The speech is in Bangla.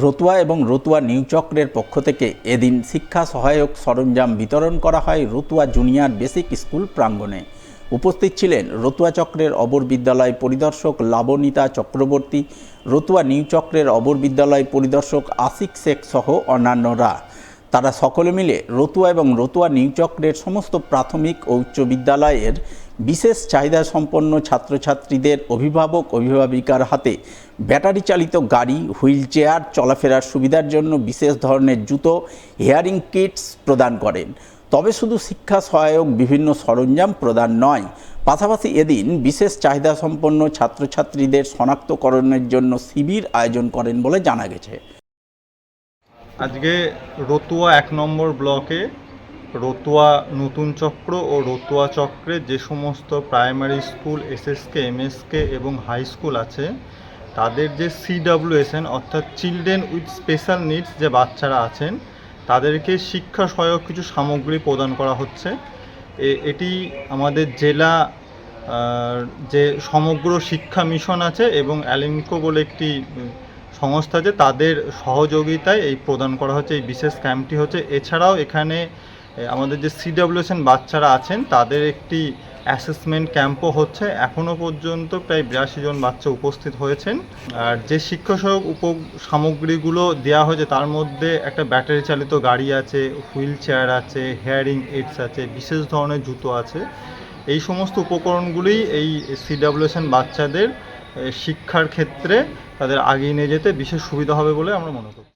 রতুয়া এবং রতুয়া নিউচক্রের পক্ষ থেকে এদিন শিক্ষা সহায়ক সরঞ্জাম বিতরণ করা হয় রতুয়া জুনিয়র বেসিক স্কুল প্রাঙ্গণে। উপস্থিত ছিলেন রতুয়া চক্রের অবর বিদ্যালয় পরিদর্শক লাবণিতা চক্রবর্তী, রতুয়া নিউচক্রের অবর বিদ্যালয় পরিদর্শক আশিক শেখ সহ অন্যান্যরা। তারা সকলে মিলে রতুয়া এবং রতুয়া নিউচক্রের সমস্ত প্রাথমিক ও উচ্চ বিদ্যালয়ের বিশেষ চাহিদা সম্পন্ন ছাত্রছাত্রীদের অভিভাবক অভিভাবিকার হাতে ব্যাটারি চালিত গাড়ি, হুইল চেয়ার, চলাফেরার সুবিধার জন্য বিশেষ ধরনের জুতো, হিয়ারিং কিটস প্রদান করেন। তবে শুধু শিক্ষা সহায়ক বিভিন্ন সরঞ্জাম প্রদান নয়, পাশাপাশি এদিন বিশেষ চাহিদা সম্পন্ন ছাত্রছাত্রীদের শনাক্তকরণের জন্য শিবির আয়োজন করেন বলে জানা গেছে। আজকে রতুয়া ১ নম্বর ব্লকে রতুয়া নতুন চক্র ও রতুয়া চক্রে যে সমস্ত প্রাইমারি স্কুল, এসএসকে, এমএসকে এবং হাই স্কুল আছে, তাদের যে CWSN অর্থাৎ চিলড্রেন উইথ স্পেশাল নিডস যে বাচ্চারা আছেন, তাদেরকে শিক্ষা সহায়ক কিছু সামগ্রী প্রদান করা হচ্ছে। এটি আমাদের জেলা যে সমগ্র শিক্ষা মিশন আছে এবং অ্যালিমকো বলে একটি সংস্থা আছে, তাদের সহযোগিতায় এই প্রদান করা হচ্ছে। এই বিশেষ ক্যাম্পটি হচ্ছে। এছাড়াও এখানে আমাদের যে CWSN বাচ্চারা আছেন, তাদের একটি অ্যাসেসমেন্ট ক্যাম্পও হচ্ছে। এখনও পর্যন্ত প্রায় 82 জন বাচ্চা উপস্থিত হয়েছেন। আর যে শিক্ষা সহায়ক সামগ্রীগুলো দেওয়া হয়েছে, তার মধ্যে একটা ব্যাটারি চালিত গাড়ি আছে, হুইল চেয়ার আছে, হেয়ারিং এইডস আছে, বিশেষ ধরনের জুতো আছে। এই সমস্ত উপকরণগুলি এই CWSN বাচ্চাদের শিক্ষার ক্ষেত্রে তাদের এগিয়ে নিয়ে যেতে বিশেষ সুবিধা হবে বলে আমরা মনে করি।